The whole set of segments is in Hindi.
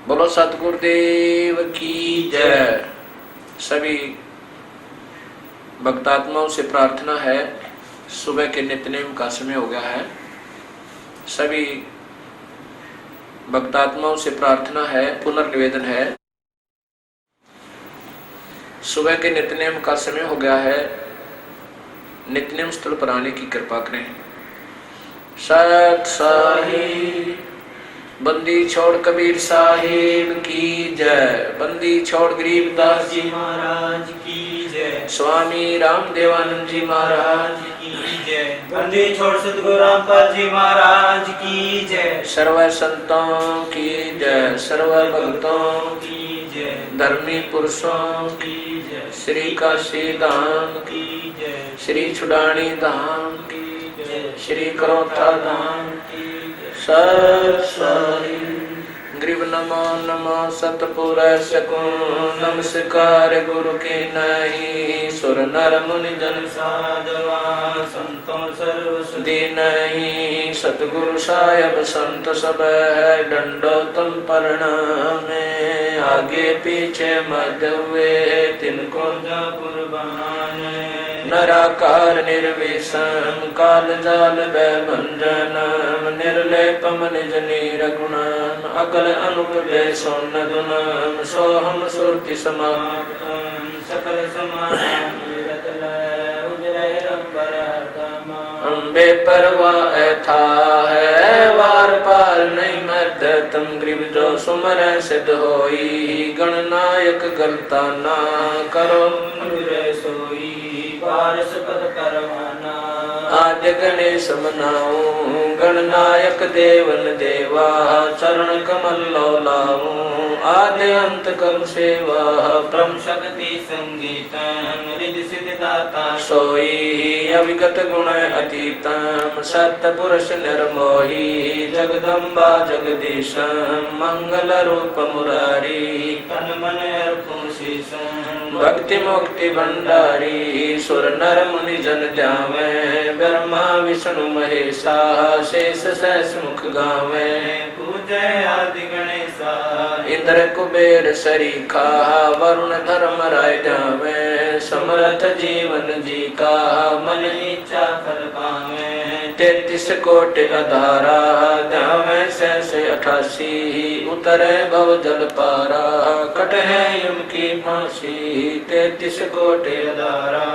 बोलो सतगुरुदेव की जय। सभी भक्तात्माओं से प्रार्थना है, सुबह के नित्यनेम का समय हो गया है। सभी भक्तात्माओं से प्रार्थना है, पुनर्निवेदन है, सुबह के नित्यनेम का समय हो गया है। नित्यनेम स्थल पर आने की कृपा करें। सत साहिब बंदी छोड़ कबीर साहिब की जय। बंदी छोड़ गरीबदास जी महाराज की जय। स्वामी रामदेवानंद जी महाराज की जय। बंदी छोड़ सतगुरु रामपाल जी महाराज की जय। सर्व संतों की जय, सर्व भक्तों की जय, धर्मी पुरुषों की जय, श्री काशी धाम की जय, श्री छुडानी धाम की जय, श्री करोथा धाम की जय। सत साई ग्रीव नमो नमो सतपुर सकूं। नमस्कार गुरु के नहीं, सुर नर मुनि जन साधवा संतों सर्व सुधी नहीं। सतगुरु साहेब संत सब है, दंडोतम प्रणामे। आगे पीछे मध्य हुए तिनको जा कुर्बान। नराकार निर्विषम काल जाल भंजनम। निर्लेपम निज नीरगुणम अकल अनुपे सोन गुणम। सोहम सुरति समाप्तम सकल समाधान अम्बे परवाह था है, वार पार नहीं मत तुम। ग्रीव जो सुमर सिद्ध होई, गणनायक गलता ना करो सोई। पारस पद परवाना आद्य गणेश मनाऊं। गणनायक देवन देवा चरण कमल लाऊं। आद्य अंत कम सेवा परम शक्ति संगीतम। रिद्धि सिद्धि दाता सोई अविगत गुण अतीतम। सत्य पुरुष निर्मोही जगदम्बा जगदीशम। मंगल रूप मुरारी तन मन अर्पण शीशम। भक्ति मुक्ति भंडारी सुर नर मुनि जन ध्यावे। ब्रह्मा विष्णु महेशा शेष सहस मुख गावे। पूजय आदि गणेशा इंद्र कुबेर सरीखा वरुण धर्म राय जावे। समर्थ जीवन जी का मन इच्छा फल पावे। 33 कोटि अधारा ध्यावे सहस 88। उतरे भव जल पारा कट है यम की फांसी। 33 कोटि अधारा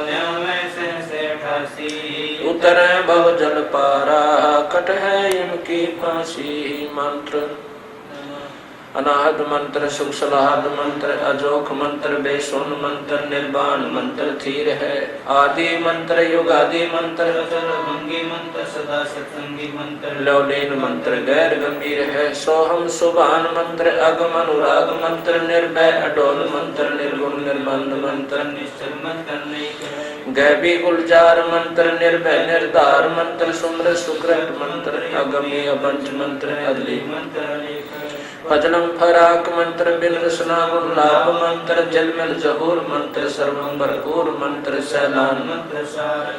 ध्यावे सहस 88। उतरे भव जल पारा कट है यम की फांसी। मंत्र अनाहत मंत्र सुख सलाहत मंत्र अजोख मंत्र बेसुन मंत्र निर्वाण मंत्र थीर है। आदि मंत्र युगादि मंत्र सर्वभंगी मंत्र सदा सत्संगी मंत्र। लौलीन मंत्र गैर गंभीर है। सोहम सुभान मंत्र अगम अनुराग मंत्र। निर्भय अडोल मंत्र निर्गुण निर्बंध मंत्र। निश्चल मंत्र नहीं गैबी गुलजार मंत्र निर्भय निर्धार मंत्र। सुम्र सुकृत मंत्र अगमी अबंच मंत्र अदली मंत्र। फजलम फराक मंत्र बिन रसना लाभ मंत्र। जलमल जहूर मंत्र सर्वम भरपूर मंत्र। सैलान मंत्र सार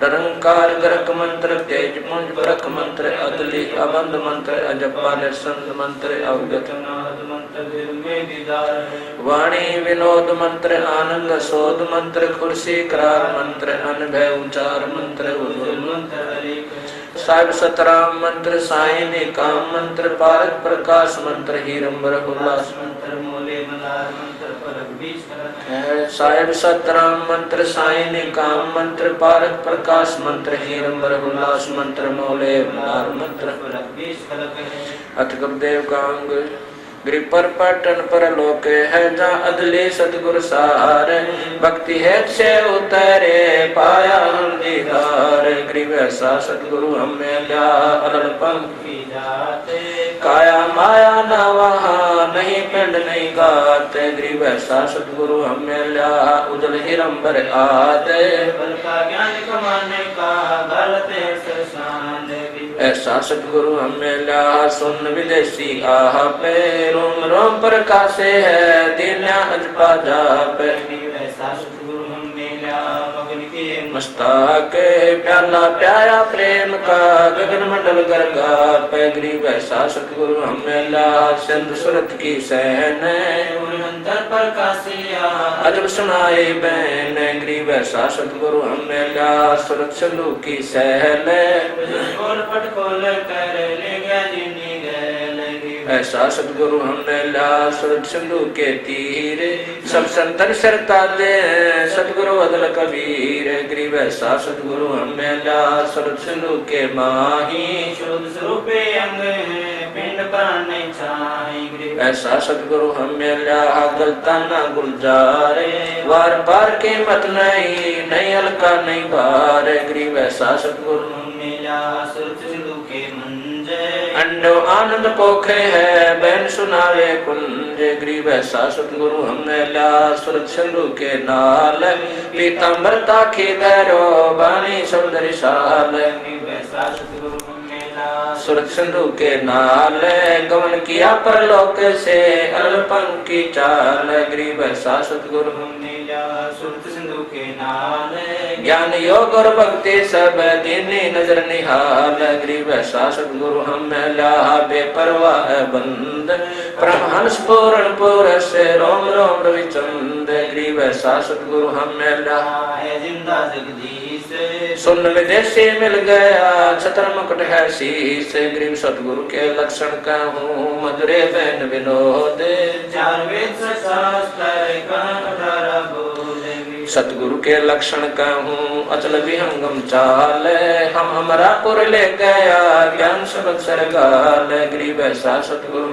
निरंकार गरक मंत्र। तेज पुंज बरक मंत्र अदली अबंध मंत्र। अजपा निरसंद मंत्र अवगत नाद मंत्र दिल में दीदार है। वाणी विनोद मंत्र आनंद शोध मंत्र। कुर्सी करार मंत्र अनभय उचार मंत्र। मंत्र अनेक साहिब सतराम मंत्र साई ने काम मंत्र। पारक प्रकाश मंत्र हीरंबर उल्लास मंत्र। मोले मलार मंत्र परक बीच साहिब सतराम मंत्र साई ने काम मंत्र। पारक प्रकाश मंत्र हीरंबर उल्लास मंत्र। मोले मलार मंत्र परक बीच फलक है। अथ गुरुदेव का अंग गिरि पर पटन पर लोक है। जा अदले सतगुरु सार भक्ति है से उतरे पाया हम दीदार। ग्रीव ऐसा सतगुरु हमें ल्या अरल पंखी जाते। काया माया न वहाँ नहीं पिंड नहीं गाते। ग्रीव ऐसा सतगुरु हमें ल्या उजल हिरंबर आते। बल का ज्ञान कमाने का गलते सरसान। ऐसा सतगुरु हमें ल्या सुन विदेशी आह पे। रोम रोम प्रकाशे है दीन्या अजपा जा पे। ऐसा सतगुरु हमें ल्या मगन के मस्ता के प्याला प्याया प्रेम का गगन मंडल गर्गा पैगरी वैसा सतगुरु हमें ला सिंध सुरत की सहन अंतर पर कासिया अजब सुनाए बैन गरी वैसा सतगुरु हमें ला सुरत सिंधु की सहल खोल पट खोल कर ले गया जिनी ऐसा सतगुरु हमने ला सुरत सिंधु के तीर सब संतन सरता दे सतगुरु अदल कबीर गरीब ऐसा सतगुरु हमने ला सुरत सिंधु के माही शुद्ध स्वरूपे अंग पिंड प्राण नहीं छाए ऐसा सतगुरु हमें ला गलता ना गुलजारे वार पार के मत नहीं हल्का नहीं भार गरीब ऐसा सतगुरु हमें ला सुरत सिंधु के मंजे अंडो आनंद पोखे है बैन सुनावे कुंज गरीब ऐसा सतगुरु हमने ला सुरत सिंधु के नाल पीताम्बरता के धैरो बानी सौंदर्य साल वैसा सतगुरु हमने ला सुरत सिंधु के नाल गमन किया परलोक से अल्पंग की चाल गरीब ऐसा सतगुरु हमने ला सुरत सिंधु के नाल ज्ञान योग और भक्ति सब दीनी नजर निहाल गरीब ऐसा सतगुरु हमें ला बेपरवाह बंद परमहंस पूर्ण पुरस रोम रोम रविचंद गरीब ऐसा सतगुरु हमें ला है जिंदा जगदीश सुन विदेशी मिल गया छतर मुकुट है शीस गरीब सतगुरु के लक्षण कहूँ मधुरे बैन विनोद चार वेद शास्त्र सतगुरु के लक्षण कहूँ अचल विहंगम चाल हम अमरापुर ले गया ज्ञान सबक सरगाल गरीब ऐसा सतगुरु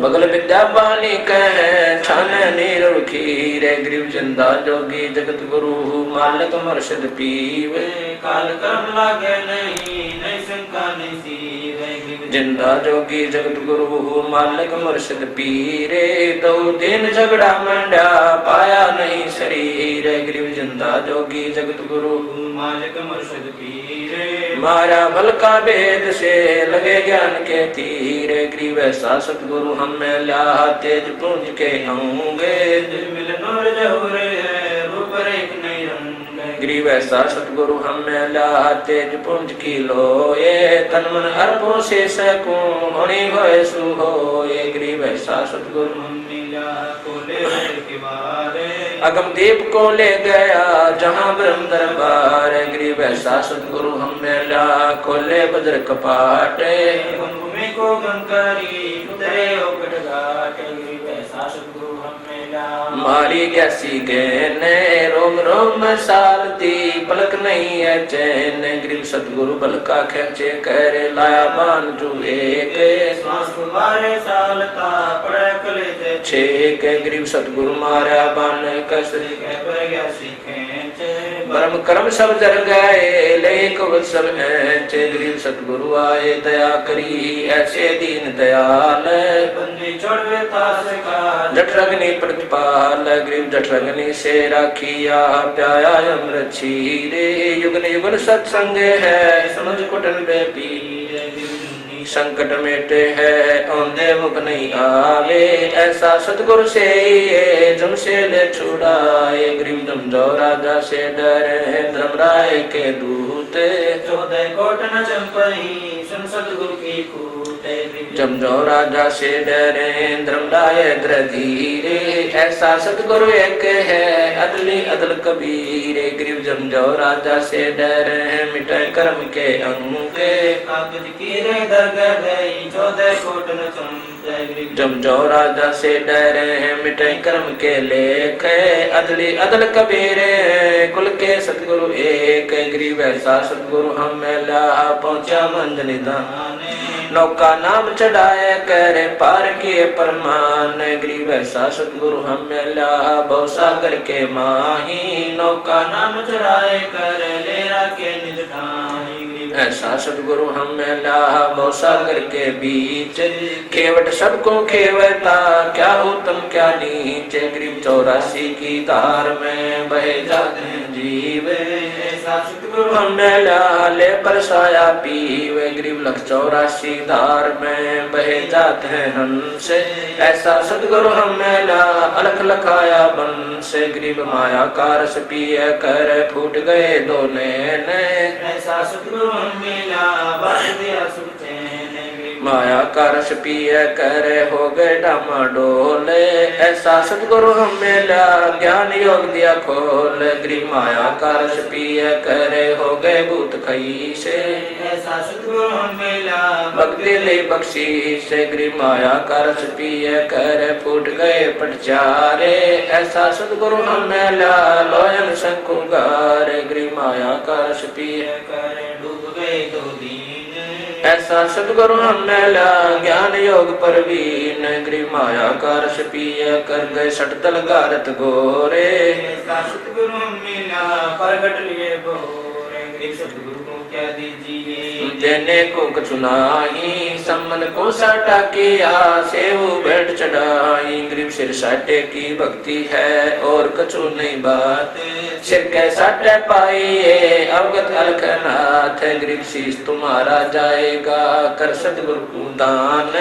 बगल विद्या बानी कहे छान नीर खीर गरीब जिंदा जोगी जगत गुरु मालिक मुर्शिद पीवे काल कर्म लागे नहीं शंका नहीं सीवे जिंदा जोगी जगत गुरु मालिक मुर्शिद पीरे दो दिन झगड़ा मंडा पाया नहीं शरीर गरीब जिंदा जोगी जगत गुरु मालिक मुर्शिद पीरे मारा बल का भेद से लगे ज्ञान के तीर गरीब ऐसा सतगुरु हमें ला तेज पूंज के होंगे मिल नूर जहुरे रूप रेख नहीं रंग गरीब ऐसा सतगुरु हमें ला तेज पुंज की लोए तन मन अर्पों से सकूं होनी होए सुहोए गरीब ऐसा सतगुरु अगम दीप को ले गया जहाँ ब्रह्म दरबार गरीब ऐसा सतगुरु हमें ला खोले बज्र कपाट को गंकारी उतरे ओकट घाट गरीब ऐसा सतगुरु हमें ला मारी गैसी गहने रोम रोम सारती पलक नहीं है चैन गरीब सतगुरु बल का खेचे कर लाया बान जुए के श्वास बारे सालता पड़े कले छेक गरीब सतगुरु मारा बान कसरी के पर गया सीखे ब्रह्म कर्म सब जर गए लेक सब ऐचे गरीब सतगुरु आए दया करी ऐसे दीन दयाल बंदी छोड़वे तास का जठरग्नि प्रतिपाल गरीब जठरग्नि से राखिया प्याया अमृत छीरे युगन युगन सत्संग है समझ कुटन बे पीरे संकट मेटे है औंधे मुख नहीं आवे ऐसा सतगुरु से जमसे ले छुड़ाए गरीब जमजो राजा से डरे धर्मराय के दूत 14 कोट न चंपई सुन सतगुरु की कूटे जमजो राजा से डरे धर्मराय धीरे ऐसा सतगुरु एक है अदली अदल कबीर गरीब जमजो राजा से डरे मिटे कर्म के अंग कागज की रे दरगढ़ 14 कोट न चंपई जमजो राजा से डरे मिटे कर्म के लेख अदली अदल कबीर कुल के सतगुरु एक गरीब ऐसा सतगुरु हमें ला पहुंचा मंजनी दान नौका नाम चढ़ाए करे पार किए परमान गरीब ऐसा सतगुरु हमें ला बहु सागर के माही नौका नाम चढ़ाए कर ले राके निज ठाई ऐसा सतगुरु हम मिला भव सागर के बीच, केवट सबको खेवता क्या उत्तम क्या नीच, ग्रीव 84 की धार में बहे जाते हैं जीव, ऐसा सतगुरु हम मिला ले परसाया पीवे, ग्रीव 184 धार में बहे जाते हैं हंस, ऐसा सतगुरु हम मिला अलख लखाया बंस, ग्रीव माया का रस पिए कर फूट गए दो नैन, ऐसा सतगुरु हम मिला बस दिया सुख चैन, माया का रस पिए कर हो गए डामाडोल, ऐसा सतगुरु हम मिला ज्ञान योग दिया खोल, ग्रीव माया का रस पिए कर हो गए भूत खई से, ऐसा सतगुरु हम मिला भक्ति ले बख्शी से, ग्रीव माया का रस पिए कर फूट गए पटचारे, ऐसा सतगुरु हम मिला लोयन शंकुगार, ग्रीव माया का रस पिए कर डूब गए दो दीन, ऐसा सतगुरु हम मिला ज्ञान योग परवीन, ग्रीव माया का रस पिए कर गए सटतल गारत गोरे, ऐसा सतगुरु हम मिला प्रगट लिए बोरे, ग्रीव सतगुरु को क्या दीजिए, देने को कुछ नाही सम्मन को साटा किया, सेवु बैठ चढ़ाई, ग्रीव सिर साटे की भक्ति है और कछु नहीं बात, सिर के साटे पाइए अवगत अलखनाथ, ग्रीव शीश तुम्हारा जाएगा कर सतगुरु को दान,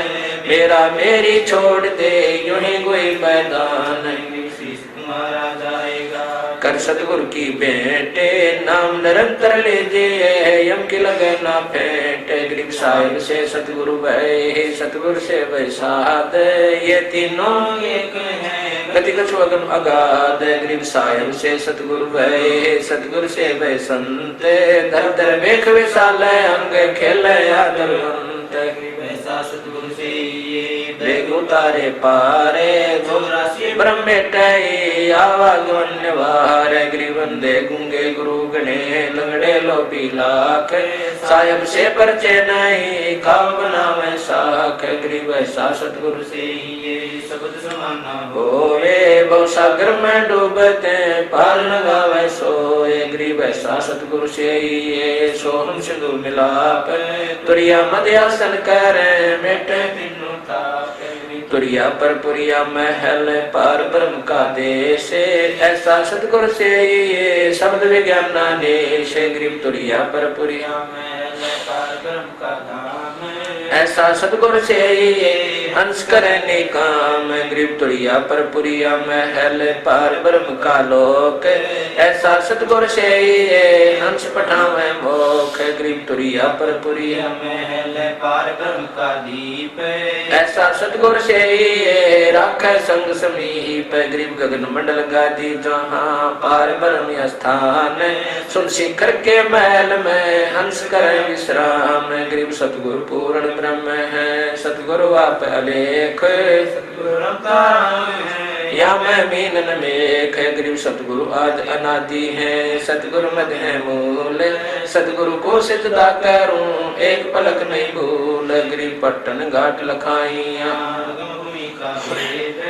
मेरा मेरी छोड़ दे यूं ही कोई मैदान, ग्रीव शीश तुम्हारा जाएगा कर सतगुरु की बेटे नाम निरंतर लीजिए यम की लगे ना फेंटे, ग्रीव साहिब से सतगुरु भय सतगुरु से वैसाद, ये तीनों एक है गति कछु अगम अगाध, ग्रीव साहिब से सतगुरु भय सतगुरु से वै संत, धर धर वेख विशाल अंग खेल आदरवंत, ऐसा सतगुरु से ये बेग उतारे पारे चौरासी ब्रह्म टई आवागमन वार, ग्रीवंदे गुंगे गुरु गणे लंगड़े लो पीलाख, साहिब से परचे नहीं खाव बनावे साख, ग्रीव ऐसा सतगुरु से ये शब्द समाना होवे बहु सागर में डूबते पार न गावे सोए, ग्रीव ऐसा सतगुरु से ये सोहम सिंधु मिलाप, तुरिया मध्यासन करे मेटे पिन्नु ताप, तुरिया पर पुरिया महल पार ब्रह्म का देश, ऐसा सतगुरु से ये शब्द विज्ञान देश, ग्रीव तुरिया पर पुरिया महल पार ब्रह्म का धाम, ऐसा सतगुरु से ये हंस करने काम, ग्रीव तुरिया पर पुरिया महल पार ब्रह्म का लोक, ऐसा सतगुरु से ये हंस पठावे मोख, ग्रीव तुरिया पर पुरिया महल पार ब्रह्म का दीप, ऐसा सतगुरु से ये राखे संग समीप, ग्रीव गगन मंडल गादी जहाँ पार ब्रह्म स्थान, सुन शिखर के महल में हंस कर विश्राम, ग्रीव सतगुरु पूर्ण ब्रह्म है सतगुरु आप अलेख, सतगुरु रमताराम है या मैं मीनन मेख, ग्रीव सतगुरु आज अनादि है सतगुरु मध्य है मूल, सतगुरु को सिद्धा करूं एक पलक नहीं भूल, ग्रीव पट्टन घाट लखाइया भूमि का भेद,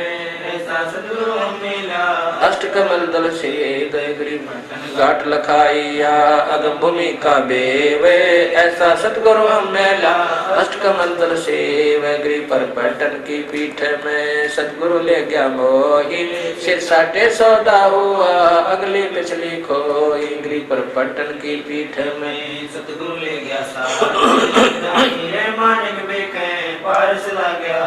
ऐसा सतगुरु हम मिला अष्टकमल दल से ग्रीव घाट लखाइया अगम भूमि का बेवे, ऐसा सतगुरु हम मिला अष्टकमल दल से ग्रीव पर पट्टन की पीठ में सतगुरु ले गया मोही, सिर साटे सौदा हुआ अगली पिछली खोई, ग्रीव पर पट्टन की पीठ में सतगुरु ले गया हीरे मानिक बेके पारस ला गया,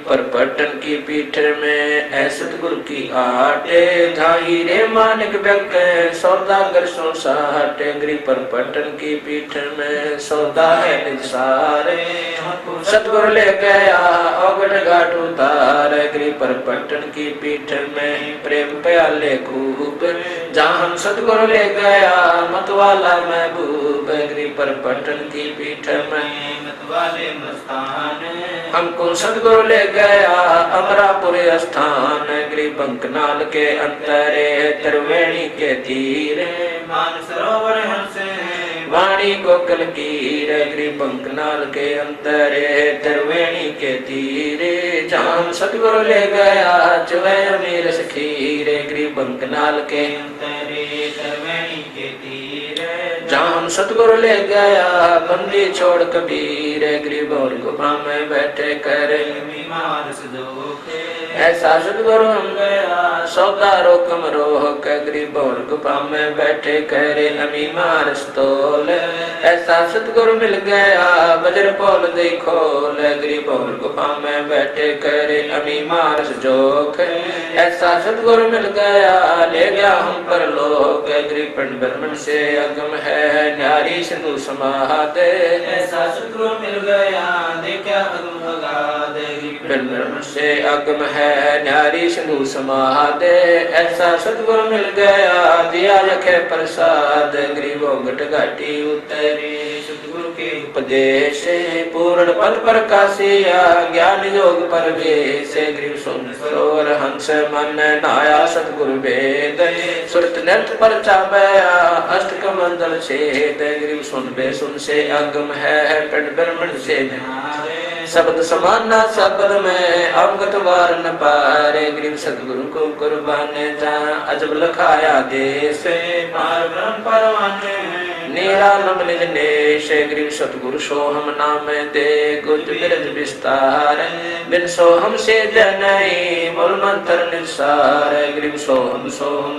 पर पट्टन की पीठ में ऐ सतगुरु की आटे, जहाँ हीरे मानिक व्यक्त सौदागर सो साटे, ग्रीव पर पट्टन की पीठ में सौदा है निसारे, सतगुरु ले गया अवगढ़ घाट उतार, ग्रीव पर पट्टन की पीठ में प्रेम प्याले खूब, जहाँ हम सतगुरु ले गया मतवाला महबूब, ग्रीव पर पट्टन की पीठ में मतवाले मस्तान, हमको सतगुरु ले गया अमरापुर स्थान, ग्रीव बंकनाल के अंतरे त्रिवेणी के तीर, मान सरोवर हंसे वाणी गोकल कीर, ग्रीव बंकनाल के अंतरे त्रिवेणी के तीरे, जहाँ सतगुरु ले गया चुवे मीर खीर, ग्रीव बंकनाल के अंतरे त्रिवेणी के तीर, जहाँ हम सतगुरु ले गया बंदी छोड़ कबीर गरीब और गुफा में बैठे करे ऐसा सतगुरु हम गया सौदा रोकम रोह के गरीब और गुफा में बैठे करे अमी मार स्तोल ऐसा सतगुरु मिल गया बजर पोल दे खोल गरीब और गुफा में बैठे करे अमी मार जोख ऐसा सतगुरु मिल गया ले गया हम पर लोग गरीब ब्रह्मण से अगम है न्यारी सिंधु समादे ऐसा सतगुरु मिल गया देखा अगम अगाध ब्रह्मण से अगम है न्यारी सिंधु समादे ऐसा सतगुरु मिल गया दिया रखे प्रसाद गरीबों घट घाटी उतरे सतगुरु के उपदेश पूर्ण पद प्रकाशिया ज्ञान योग परवेश गरीब सुन सरोवर हंस मन नाया सतगुरु वेद सुरत नृत पर चाबया अष्ट कमंडल छेद गरीब सुन से अगम है पिंड ब्रह्मण से शब्द समाना शब्द में अवगत वार न पारे गरीब सतगुरु को कुर्बान जा अजब लखाया देश पार ब्रह्म परवाने निरालम निज नेश गरीब सतगुरु सोहम नाम दे गुज बिरज विस्तार बिन सोहम से जनई मूल मंत्र निसार गरीब सोहम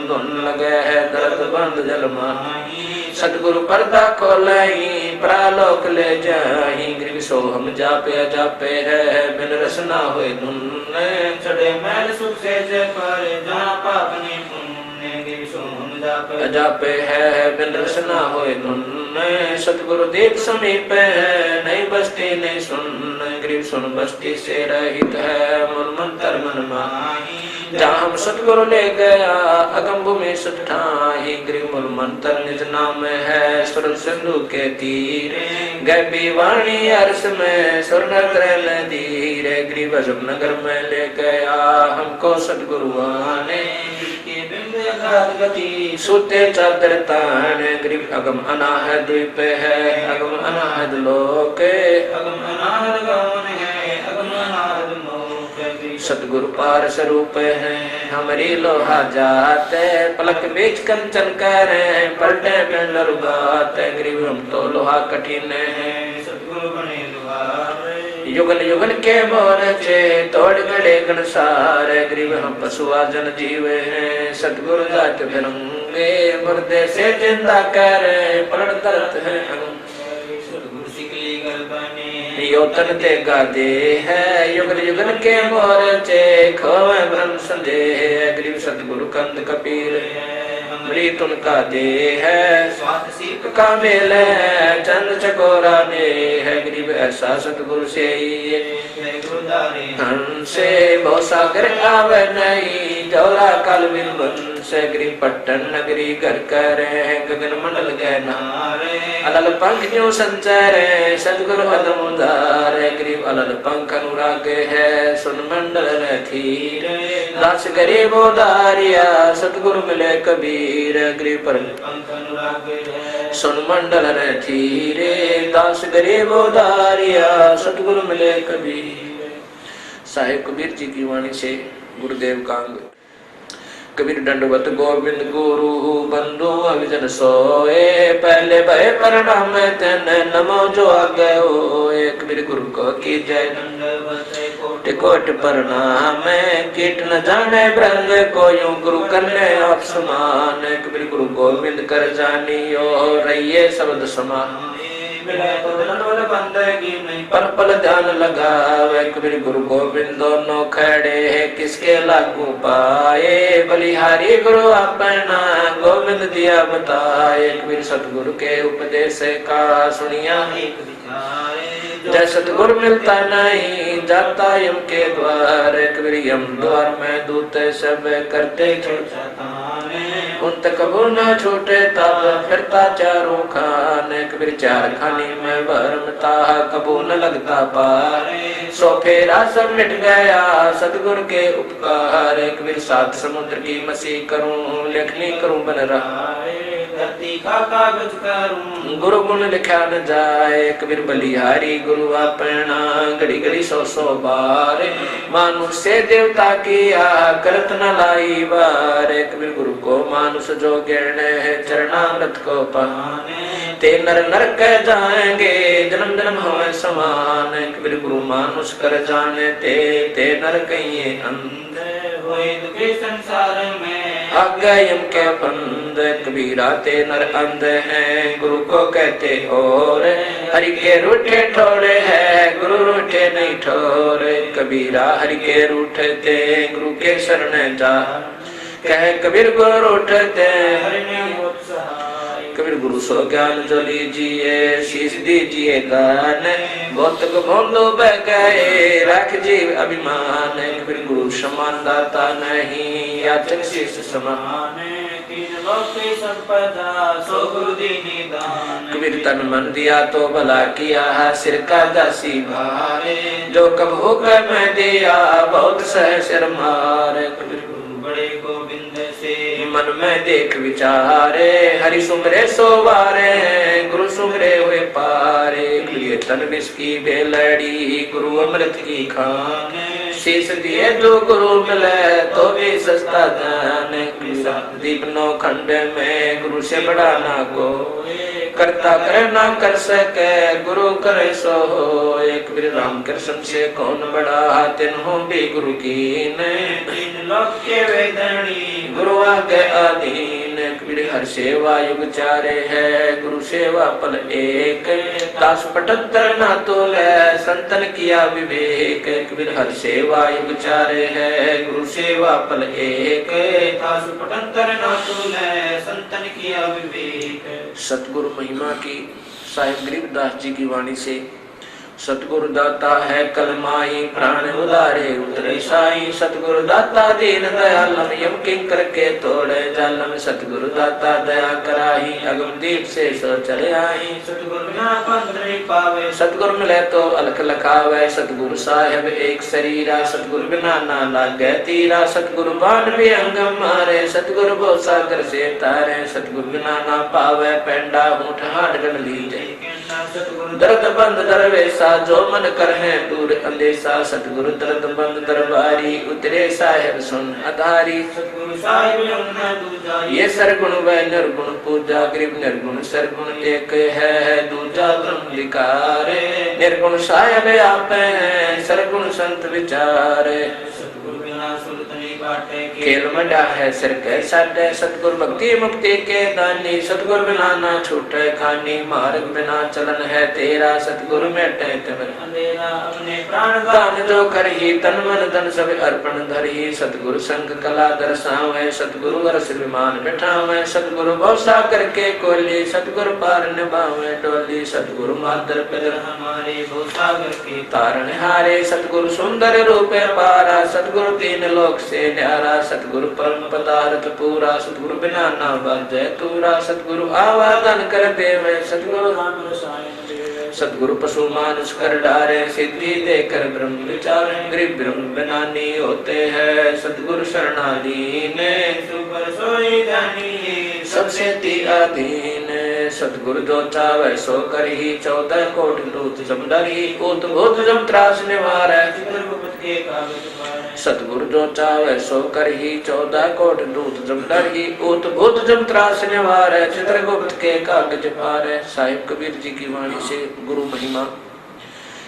धुन लगे है दर्द बंद जल माही सतगुरु पर्दा खोलई प्रालोक ले जाही गरीब सोहम जापे जापे है बिन रसना हुए धुन चढ़े मैल सुख से पर जहाँ पाप ने पुण्य गिर सोहम जापे है बिन रसना होए धुन सतगुरु देव समीप है नहीं बस्ती नहीं सुन गरीब सुन बस्ती से रहित है मन मंत्र मन माही जहाँ हम सतगुरु ले गया अगम भूमि सठाही गरीब मूल मंत्र निज नाम है स्वर सिंधु के तीर गैबी वाणी अर्श में स्वर्ण धीर गरीब अजब नगर में ले गया हमको सतगुरु आने गति सूते चादर तान गरीब अगम अनाहद द्वीप है अगम अनाहद लोक अगम अनाहद गमन है अगम अनाहद मोख सतगुरु पार स्वरूप है हमारी लोहा जाते पलक बीच कंचन करे पलटे में लरुगात गरीब हम तो लोहा कठिन है सतगुरु बने लोहार युगन युगन के मोरचे तोड़ गड़े गणसार गरीब हम पशुआ जन जीवे हैं सतगुरु जात फिरंगे मुर्दे से जिंदा करे पलट दर्द है सतगुरु सिकली गल बने योतन ते गादे है युगन युगन के मोरचे खोवे ब्रह्म संदेह गरीब सतगुरु कंद कपीर मृत उनका दे है स्वात सीप का मेल है चंद चकोरा ने है गरीब ऐसा सतगुरु से हंसे बहुत सागर आवे नहीं दौरा काल बिन से गरीब पट्टन नगरी घर करे गगन मंडल गए नारे अलल पंख जो संचार सतगुरु अदम उदार गरीब अलल पंख अनुराग है सुन मंडल रथीर दास गरीब उदारिया सतगुरु मिले कबीर गरीब पर पंख अनुराग है सुन मंडल रथीरे दास गरीब उदारिया सतगुरु मिले कबीर। साहिब कबीर जी की वाणी से गुरुदेव कांग कबीर दंडवत गोविंद गुरु बंधु अविजन सोए पहले भय प्रणाम तेन नमो जो आगे होए कबीर गुरु को की जय कोट कोट प्रणाम कीट न जाने ब्रंग को यूं गुरु करने आप समान कबीर गुरु गोविंद कर जानियो रहिए शब्द समान पर पल ध्यान लगावे कबीर गुरु गोविंद दोनों खड़े है किसके लागू पाए बलिहारी गुरु अपना गोविंद दिया बताए कबीर सतगुरु के उपदेश का सुनिया ही जय सतगुरु मिलता नहीं जाता यम के द्वार कबीर यम द्वार में दूत सब करते उन तक कबू न छूटे तब फिरता चारों खान कबीर चार खानी में भरमता कबू न लगता पार सो फेरा सब मिट गया सतगुरु के उपकार कबीर सात समुद्र की मसी करूं लेखनी करूं बन रहा धरती का कागज करूं गुरु गुण लिखा न जाए कबीर बलिहारी गुरु अपना घड़ी घड़ी 100 बार, मानुष से देवता किया करत न लाई बार। कबीर गुरु को मानुष जो गिरन है चरणामृत को पाने, ते नर नरक जाएंगे जन्म जन्म होए समान। कबीर गुरु मानुष कर जाने ते नर कहिए अंधे, होए दुखी संसार में आज्ञा यम के बंद। कबीरा ते नर अंध हैं गुरु को कहते और, हरि के रूठे ठोरे है गुरु रूठे नहीं ठोरे। कबीरा हरि के रूठते गुरु के शरण जा, कह कबीर गुरु रूठते हरि ने होत सहाय। कबीर गुरु सो ज्ञान जो लीजिए शीश दीजिए दान, भौतिक भोलो बह गए रख जीव अभिमान। कबीर गुरु समान दाता नहीं याचक शीश समान, तीन लोक की संपदा सो गुरु दीनी दान। कबीर तन मन दिया तो भला किया सिर का दासी भारे, जो कब होकर मैं दिया बहुत सह सिर मारे। कबीर गुरु बड़े गोविंद से मन में देख विचारे, हरि सुमरे सोवारे गुरु सुमरे हुए पारे। लिए तन विष की बेलड़ी गुरु अमृत की खान, शीश दिए जो गुरु मिले तो भी सस्ता दान। दीप नौ खंड में गुरु से बड़ा ना को, करता करे ना कर सके गुरु करे सो हो। एक वीर राम कृष्ण से कौन बड़ा तिन्हों भी गुरु की ने, तीन लोक के वेदनी गुरु आगे अधीन। कबीर हर सेवा युग चारे है गुरु सेवा पल एक, दास 75 ना तोले संतन किया विवेक। कबीर हर सेवा युग चारे है गुरु सेवा पल एक, दास 75 ना तोले संतन किया विवेक। सतगुरु महिमा की साहिब गरीबदास जी की वाणी से, सतगुरु दाता है कलमाई प्राण उदारे उतरे साई। सतगुरु दाता दीन दयालम यम किंकर के तोड़े जालम। सतगुरु दाता दया कराही अगम दीप से सो चले आई। सतगुरु बिना पंथ नहीं पावे, सतगुरु मिले तो अलख लखावे। सतगुरु साहेब एक शरीरा, सतगुरु बिना ना लागे तीरा। सतगुरु बाण भी अंगम मारे, सतगुरु भव सागर से तारे। सतगुरु बिना ना पावे पेंडा ऊंट हाड गन लीजे। दर्द बंद दरवेसा जो मन करने दूर अंदेशा। सतगुरु दर्द बंद दरबारी उतरे साहेब सुन आधारी। सतगुरु साहिब यमुना दूजा, ये सरगुण व निर्गुण पूजा। गरीब निर्गुण सरगुण एक है दूजा ब्रह्म विकारे। निर्गुण साहेब आप हैं सरगुण संत विचारे। सतगुरु बिना सुरत नहीं बाटे खेल मडा है सिर के साडे। सतगुरु भक्ति मुक्ति के दानी, सतगुरु बिना ना छूटे खानी। मार्ग बिना चलन है तेरा, सतगुरु मेटे तिमिर अंधेरा। अपने प्राण दान जो करही तन मन धन सब अर्पण धरही। सतगुरु संग कला दर्शावे, सतगुरु वर्ष विमान बिठावे। सतगुरु भव सागर के कोली, सतगुरु पार निभावे डोली। सतगुरु मादर पितर हमारे भव सागर के तारण हारे। सतगुरु सुंदर रूपे पारा, सतगुरु तीन लोक से न्यारा। सतगुरु परम पदार्थ पूरा, सतगुरु बिना ना बाजे तूरा। सतगुरु आवादन कर देवे, सतगुरु राम रसायन देवे। सतगुरु पशु मानुष कर डारे, सिद्धि देकर ब्रह्म विचारे। गरीब ब्रह्म बनानी होते हैं, सतगुरु शरणाधीन। सुपर सोई जानिए सबसे ती अधीन। सतगुरु जो चावे सो करही, 14 कोट दूत जम डरही। उत भूत जम त्रास निवारै, चित्रगुप्त के कागज पारे। सतगुरु जो चावे सो करही, 14 कोट दूत जम डरही। उत भूत जम त्रास निवारै, चित्रगुप्त के कागज पारे। साहिब कबीर जी की वाणी से गुरु महिमा।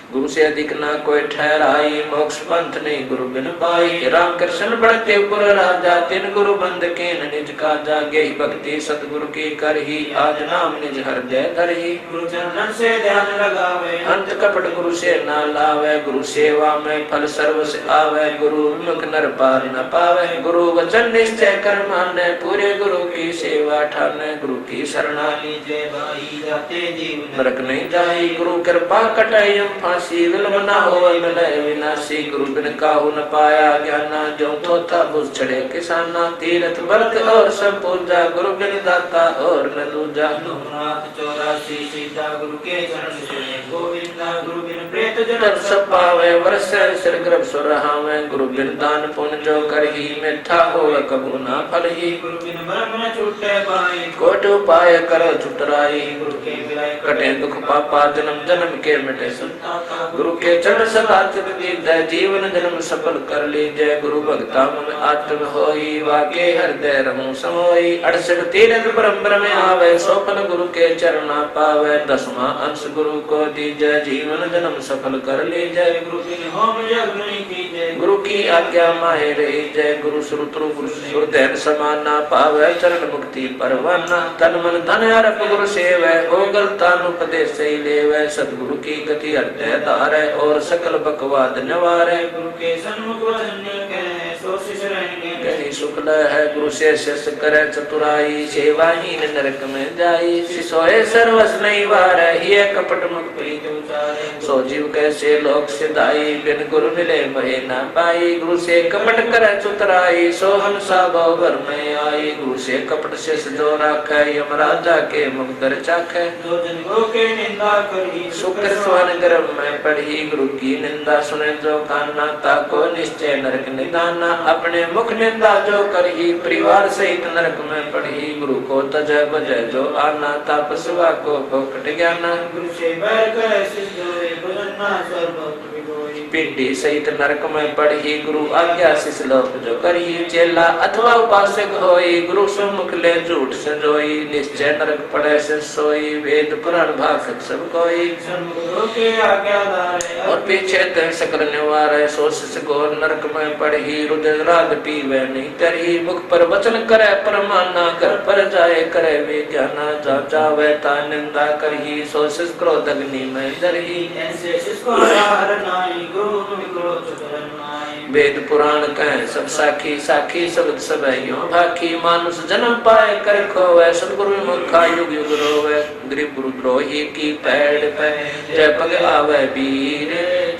गुरु से अधिक ना कोई ठहराई, मोक्ष पंथ नहीं गुरु बिन पाई। राम कृष्ण बढ़ते पुर राजा, तिन गुरु बंद के निज काजा। गेहि भक्ति सतगुरु की करही, आज नाम निज हृदय धरही। गुरु चरणन से ध्यान लगावे, अंत कपट गुरु से ना लावे। गुरु सेवा में फल सर्व से आवे, गुरु मुख नर पार न पावे। गुरु वचन निश्चय कर माने, पूरे गुरु की सेवा ठाने। गुरु की शरणा लीजे भाई जाते जीवन, नरक नहीं जाई। गुरु कृपा कटाई फांसी, विलंब न होए मिले विनाशी। गुरु बिन काहू न पाया ज्ञाना, जो थोथा बुझ चढ़े किसाना। तीरथ व्रत और सब पूजा, गुरु बिन दाता और न दूजा। 84 सीधा गुरु के चरण से गोविंदा। गुरु बिन प्रेत तब सब पावे वर्ष सिर गर्भ सुर रहावे गुरु बिन दान पुण्य जो कर ही मिथ्या हो कबू ना फल ही गुरु बिन ब्रह्म न छूटे पाए कोट उपाय करो छुटराई गुरु के विलय कटे दुख पापा जन्म जन्म के मिटे संताप गुरु के चरण सदा चित दीजय जीवन जन्म सफल कर लीजय गुरु भक्ता मम आत्म होई वाके हृदय रमो समोई 68 तीर्थ परम्पर में आवे सोपन गुरु के चरणा पावे 10वां अंश गुरु को दीजय जीवन जन्म सफल कर लीजय गुरु बिन होम यज्ञ नहीं कीजय गुरु की आज्ञा माहे रही जय गुरु श्रुतु गुरु सुरदैन समाना पावे चरण मुक्ति परवाना तन मन धन अर्प गुरु सेवै हो गलतान उपदेश ही लेवै सतगुरु की गति हृदय धारै और सकल बकवाद निवारै गुरु के सन्मुख वचन कहे सो शिष रहेंगे कहीं शुक्ल है गुरु से शिष्य करे चतुराई सेवाहीन नरक में जाई सिसोए सर्वस नहीं वारै हिय कपट मुख प्रीत उचारे सो जीव कैसे लोक सिधाई बिन गुरु मिले महे ना पाई गुरु से कपट करे चतुराई सो हम साभव घर में आई गुरु से कपट शिष जो राखै यमराजा के मुख दर चाखै जो जन गुरु के निंदा करी शुक्र स्वन गर्भ में पढ़ी गुरु की निंदा सुने जो कान्ना ताको निश्चय नरक निदाना अपने मुख निंदा जो करही परिवार सहित नरक में पढ़ी गुरु को तजय बजय जो आना तापस्वा को फोकट ज्ञाना गुरु से बैर करे सिद्ध होए भजन सर्वत्र विगोई पिंडी सहित नरक में पढ़ी गुरु आज्ञा शिष लोक जो करही चेला अथवा उपासक होई गुरु सम्मुख ले झूठ संजोई निश्चय नरक पड़े से सोई वेद पुराण भाषक सब कोई गुरु के आज्ञादार और पीछे ते सकल निवारे सो शिष घोर नरक में पढ़ी रुद्र राग पीवे नहीं तरी मुख पर वचन करे परमाना कर पर जाए करे विज्ञाना जा जावे ता निंदा करही सो शिष क्रोध अग्नि में जरही ऐसे शिष्य को हर नाई गुरु क्रोध चरण नाई वेद पुराण कह सब साखी साखी शब्द सब यो भाखी मानुष जन्म पाए कर खोवे सतगुरु मुखा युग युग रोवे गरीब गुरु द्रोही की पैड़ पे जय पग आवे वीर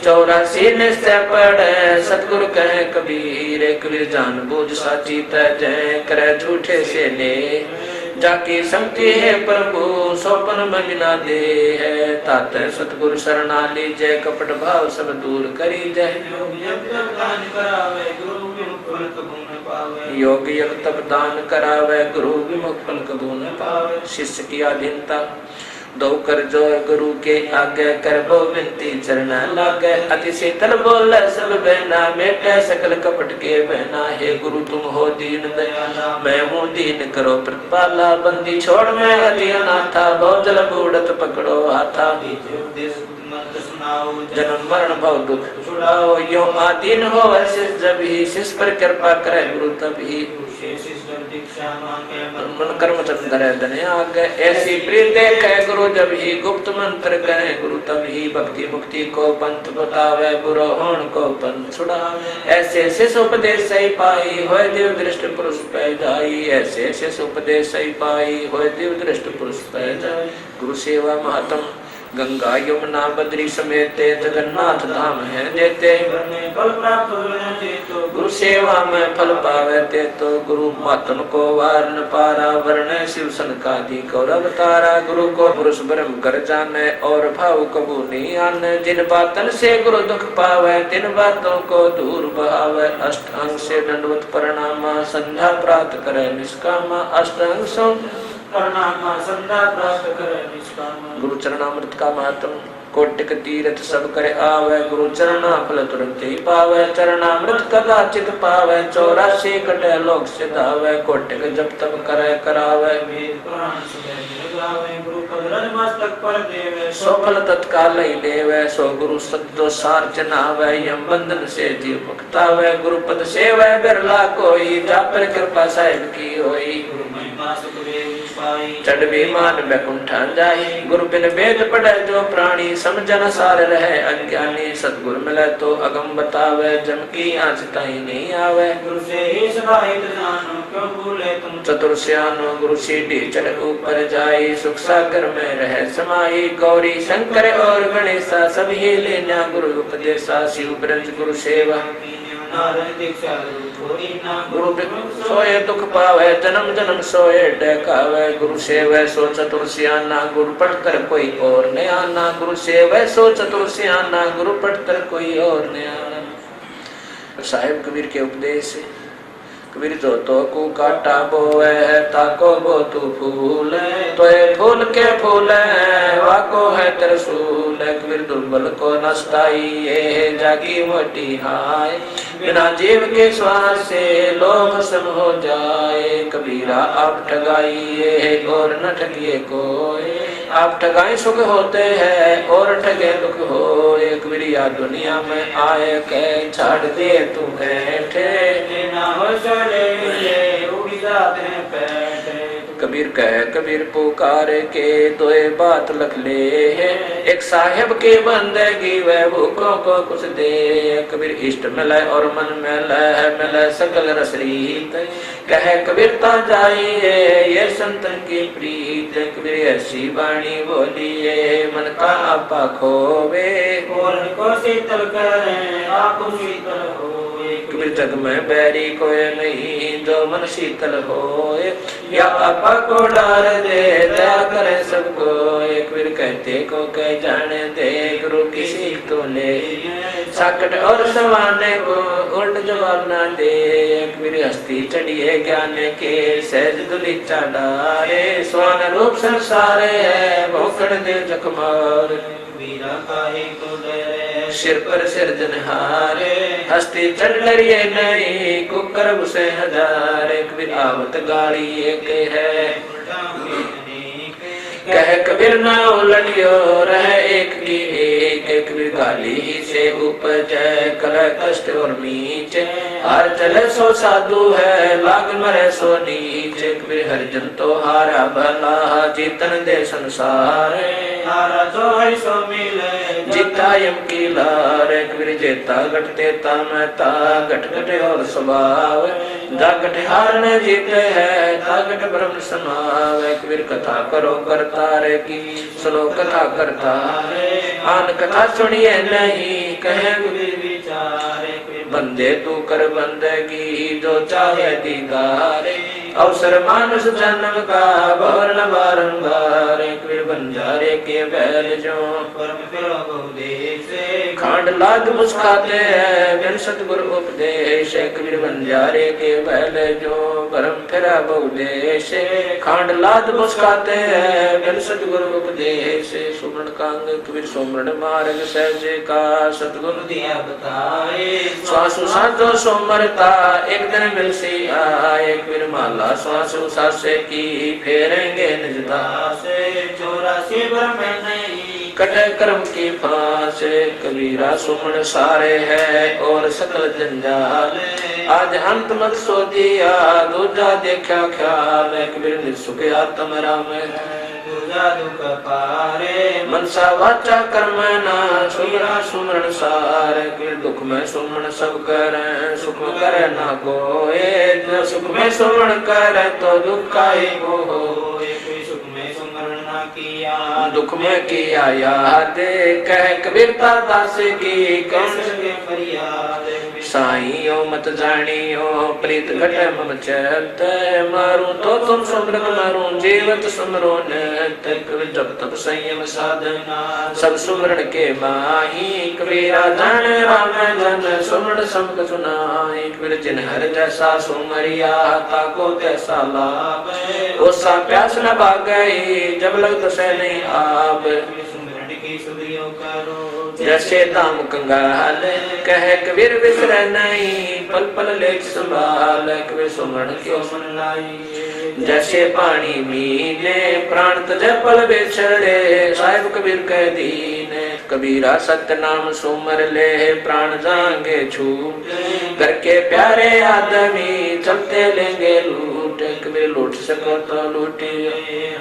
84 निश्चय पड़े सतगुरु कहे कबीर कबीर जान बूझ साची जय करे झूठे से ने जाकी संगति है प्रभु सोपन बजना दे है तात सतगुरु शरणा लीजय कपट भाव सब दूर करी जय योग यज्ञ तप दान करावे गुरु विमुख फल कबू न पावे शिष्य की अधीनता दो कर जो गुरु के आगे कर बो विनती चरण लागे अति शीतल बोले सब बहना मेटे सकल कपट के बहना हे गुरु तुम हो दीन दयाला मैं हूँ दीन करो प्रतिपाला बंदी छोड़ मैं अति अनाथा बहुत जल बूढ़त पकड़ो हाथा जन्म मरण भव दुख छुड़ाओ यो आदीन हो ऐसे जब ही शिष्य पर कृपा करे गुरु तब ही मन कर्म चंद्र धन आगे ऐसी प्रीत देखे गुरु जब ही गुप्त मंत्र करे गुरु तब ही भक्ति मुक्ति को पंथ बतावे बुरो होण को पंथ छुड़ावे ऐसे शिष्य उपदेश सही पाई होय देव दृष्ट पुरुष पै जाई ऐसे शिष्य उपदेश सही पाई होय देव दृष्ट पुरुष पै जाई गुरु सेवा महत्म गंगा यमुना बद्री समेत जगन्नाथ धाम है देते फल प्राप्त गुरु सेवा में फल पावे ते तो गुरु मातन को वार न पारा वर्ण शिव सनकादि कौरव तारा गुरु को पुरुष ब्रह्म कर जाने और भाव कबू नहीं आने जिन बातन से गुरु दुख पावे तिन बातों को दूर बहावे अष्टांग से दंडवत प्रणामा संध्या प्राप्त करे निष्कामा अष्टांग सो गुरु चरणामृत का महत्व कोटिक तीर्थ सब करे आवे गुरु चरणा फल तुरंत ही पावे चरणामृत कदाचित पावे 84 कटे लोक सिधावे कोटिक जब तब करे करावे सो फल तत्काल ही लेवे सो गुरु सत्तो सार चनावे यम बंधन से जीव मुक्तावे गुरु पद सेवे बिरला कोई जा पर कृपा साहिब की होई गुरु महिमा चढ़ विमान बैकुंठा जाई गुरु बिन वेद पढ़े जो प्राणी समझन सार रहे अज्ञानी सतगुरु मिले तो अगम बतावे जम की आँच ताई नहीं आवे गुरु से ही सदाहित जानो क्यों भूले तुम चतुर सियानो गुरु सीढ़ी चढ़ ऊपर जाई सुख सागर में रहे समाई गौरी शंकर और गणेशा सभी लेना गुरु उपदेशा शिव ब्रज गुरु सेवा नारद दीक्षा थोड़ी ना गुरु सोए दुख पावे जन्म जन्म सोए डकावे गुरु सेवै सो चतुर सियाना गुरु पढ़कर कोई और न आना गुरु सेवै सो चतुर सियाना गुरु पढ़कर कोई और न आना। साहिब कबीर के उपदेश से कबीर जो तो को काटा बोए है ताको बो तू फूल तो फूल के फूल वाको है तरसूल कबीर दुर्बल को नस्ताई ये जागी मोटी हाय बिना जीव के श्वास से लोभ सम हो जाए कबीरा आप ठगाई ये और न ठगिए कोई आप ठगाई सुख होते हैं और ठगे दुख हो कबीरिया दुनिया में आए के छाड़ दे तू बैठे ना हो चले उड़ जाते हैं पैठे। कबीर कह कबीर पुकार के दोए बात लख ले है एक साहेब के बंदगी वह भूखों को कुछ दे कबीर इष्ट मिले और मन मिले सकल रसरीत कह कबीरता जाइए ये संतन की प्रीत कबीर ऐसी वाणी बोलिए मन का आपा खोवे और को शीतल करें आप शीतल हो कबीर जग में बैरी कोई नहीं जो मन शीतल होए या आपा को डार दे दया करे सबको कबीर कहते को कह जाने दे गुरु की सीख तो ले साकट और सवाने को उल्ट जवाब ना दे कबीर हस्ती चढ़िए ज्ञान के सहज दुलीचा डारे स्वान रूप संसारे है भोकड़ दे जखमार वीरा काहे को डरे सिर पर सिरजनहारे हस्ती चढ़ लरिए नहीं कुकर उसे हजारे कबीर आवत गाड़ी एक है कह कबीर ना उलटियो रहे एक की एक कबीर गाली से उपजे कल कष्ट और नीच हार चले सो साधु है लाग मरे सो नीच कबीर हरिजन तो हारा भला जीतन दे संसार हारा जो है सो मिले जीता यम की लार कबीर जेता घटते ता घट घटे और स्वभाव जा घट हारने जीते है ता घट ब्रह्म समाव कबीर कथा करो करता रे की सुनो कथा करता आन कथा सुनिए नहीं कहे कबीर विचारे बंदे तू कर बंदगी जो चाहे दीदारे अवसर मानुष जन्म का भवन बारंबार कबीर बंजारे के बैल जो परम फिरो बहुदेश खांड लाद मुस्काते हैं बिन सतगुरु उपदेश कबीर बंजारे के बैल जो परम फिरा बहुदेश खांड लाद मुस्काते हैं बिन सतगुरु उपदेश सुमरण कांग कबीर सुमरण मार्ग सहज का सतगुरु दिया बताए श्वासु साधो सोमरता एक दिन मिल सी आए कबीर माला श्वासु सासे की फेरेंगे निजता से 84 ब्रह्म नहीं कटे कर्म की फांस कबीरा सुमन सारे है और सकल जंजाल आज अंत मत सो दिया दूजा देखा ख्याल कबीर सुख आत्म राम दूजा दुख पारे मनसा वाचा कर्म ना सुमरा सुमरण सार कबीर दुख में सुमन सब करे सुख करे ना कोए जो सुख में सुमन करे तो दुख का ही हो सुख में सुमरण ना किया दुख में किया याद कह कबीरता दास की कौन सके फरियाद साईं मत जानियो प्रीत घट मम चैत मारू तो तुम सुमरत मारू जीवत सुमरो नत जब तब संयम साधना सब सुमरण के माही कबीरा जान राम जन सुमरण सब सुनाई कबीर जिन हर जैसा सुमरिया ताको तैसा लाभ ओसा प्यास न भागई जब लग दसे नहीं आप सुमरण की सुधियो करो जैसे दाम कंगाल कह कबीर विसर नहीं पल पल लेख संभाल कबीर सुमरण क्यों सुन लाई जैसे पानी मीने प्राण तजे पल बिछड़े साहिब कबीर कह दीन कबीरा सत्य नाम सुमर ले प्राण जाएंगे छूट करके प्यारे आदमी चलते लेंगे लूट कबीर लूट सको तो लूटिए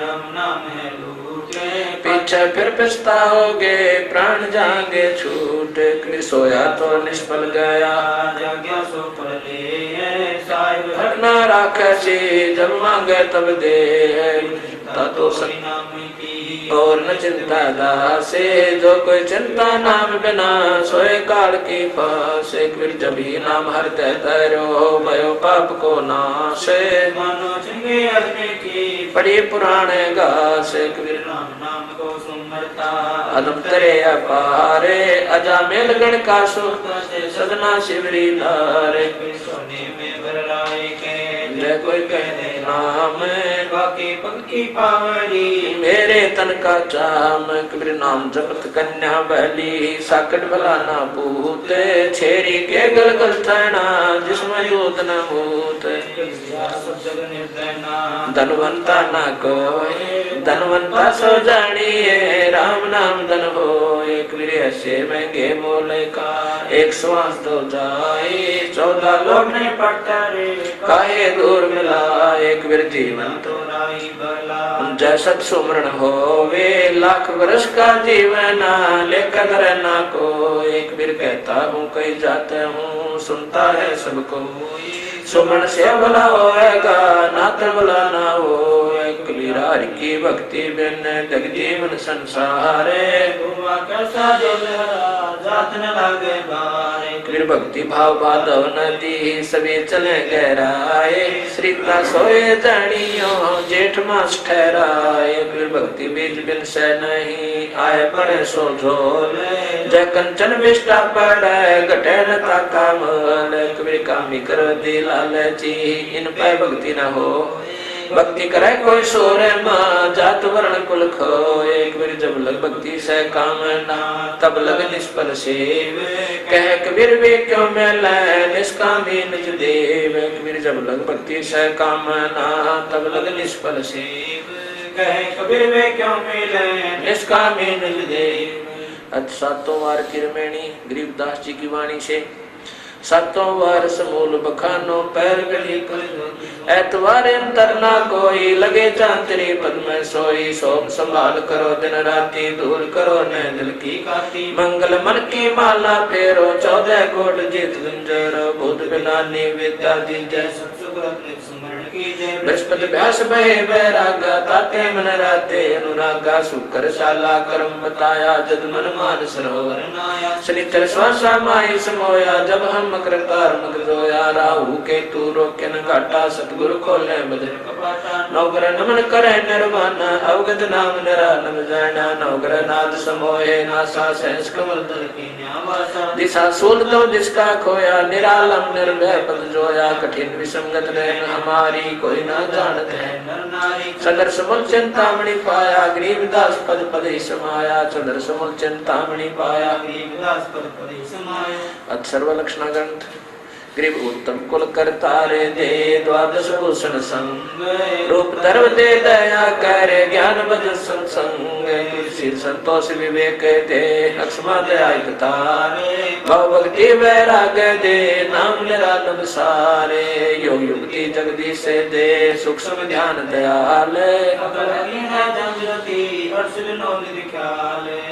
राम नाम है लूटे पीछे फिर पछताओगे प्राण जाएंगे छूट कबीर सोया तो निष्फल गया जाग्या सो फल ले साहिब हटना राखे जब मांगे तब दे तो सही नाम की और न चिंता दासे। जो कोई चिंता नाम बिना सोए काल की फास। एक फिर जब ही नाम हरते तरो भयो पाप को नाशे। मानो चंगे अग्नि की पढ़ी पुराणे घास। एक फिर राम नाम को सुमरता अदम तरे अपारे। अजामेल गण का सुख सदना शिवरी धारे। सोने में भर लाए के जय कोई कह दे नाम बाकी पंक्ति पावरी। मेरे तन का चाम। कबीर नाम जपत कन्या बहली। साकट भला ना पूत। छेरी के गल गल थैना जिसमें यूत न मूत। सब जग निर्दय नाम धनवंता ना कोई धनवंता सो जानिए। राम नाम धन होए। कबीर ऐसे महंगे मोल का एक श्वास दो जाए। 14 लोग नहीं पड़ता रे काहे दूर मिला। एक वीर जीवन तो राई भला जैसत सुमरण होवे। लाख वर्ष का जीवन लेकर रहना को। एक वीर कहता हूँ कहीं जाता हूँ सुनता है सबको। सुमरण से भला होएगा नात्र भला ना हो। कबीर हरि की भक्ति बिन जग जीवन संसारे। कैसा दिल जात न लागे बारे। कबीर भक्ति भाव बाधव नदी सभी चले गहराए। श्रीता सोए जानियो जेठ मास ठहराए। कबीर भक्ति बीज बिन से नहीं आए पड़े सो झोल। जय कंचन विष्टा पड़े घटे न ताका मोल। कबीर कामी कर दी लालची इन पे भक्ति न हो। भक्ति करे कोई सोरे माँ जात वर्ण कुल खोए। कबीर जब लग भक्ति से कामना तब लग निष्फल सेव। कह कबीर वे क्यों मिले निष्कामी निज देव। कबीर जब लग भक्ति से कामना तब लग निष्फल सेव। कहे कबीर वे क्यों मिले निष्कामी निज देव। सातों वार किरमेणी गरीबदास जी की वाणी से। सातों वार समूल बखानो पैर गली कर। ऐतवार अंतर ना कोई लगे चांतरी पद में सोई। सोम संभाल करो दिन राती दूर करो न दिल की काती। मंगल मन की माला फेरो 14 कोट जीत गुंजर। बुध बिलानी विद्या दीजय बृहस्पति व्यास भय बैरागा। ताते मन राते अनुरागा। शुक्र शाला कर्म बताया जद मन मान सरोवर नाया। शनिचर श्वासा माई समोया जब हम मकर तार मकर जोया। राहु के तू रोके न घाटा सतगुरु खोले बदन कपाटा। नौकर नमन करे निर्वाणा अवगत नाम निरानम जाना। नौकर नाद समोहे नासा सहस कमल दल की न्यावासा। दिशा सूल तो जिसका खोया निरालम निर्भय पद जोया। कठिन विसंगत रहन हमारी कोई ना जानत है नर नारी। सदर समूल चिंतामणि पाया गरीबदास पद पद समाया। सदर समूल चिंतामणि पाया गरीबदास पद पद समाया। सर्व लक्षण ग्रंथ गरीब उत्तम कुल करतारे दे। द्वादश भूषण संग रूप धर्म दे दया करे। ज्ञान बज सत्संग शील संतोष विवेक दे। लक्ष्मा दया तारे भव भक्ति वैराग दे। नाम निरालम सारे योग युक्ति जगदीश से दे। सूक्ष्म ध्यान दयाल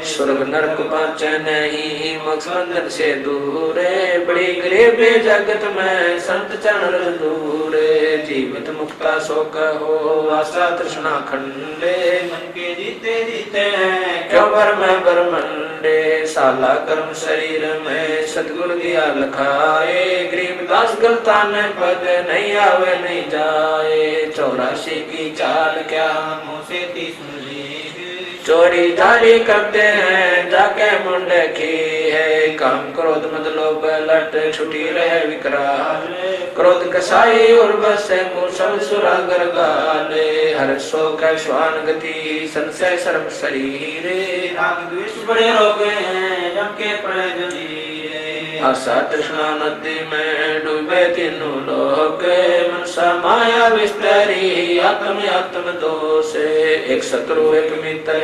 स्वर्ग नरक पाँच नहीं मोक्ष बंधन से दूरे। बड़ी गरीब जगत में संत चरण दूरे। जीवित मुक्ता सो कहो आशा तृष्णा खंडे। मन के जीते जीते हैं क्यों बर में बरमंडे। साला कर्म शरीर में सतगुरु दिया लखाए। गरीबदास गलता न पद नहीं आवे नहीं जाए। 84 की चाल क्या मुँह से 30 चोरी जारी करते हैं जाके मुंडे की है। काम क्रोध मद लोभ लट छुटी रहे विकराल। क्रोध कसाई और बसे मुसम सुरागर गाले। हर सो का श्वान गति संशय शर्म शरीरे। राग द्वेष बड़े रोग हैं जम के पड़े जलीरे। आशा तृष्णा नदी में डूबे तीनों लोग। मनसा माया विस्तरी आत्म आत्म दोष। एक शत्रु एक मित्र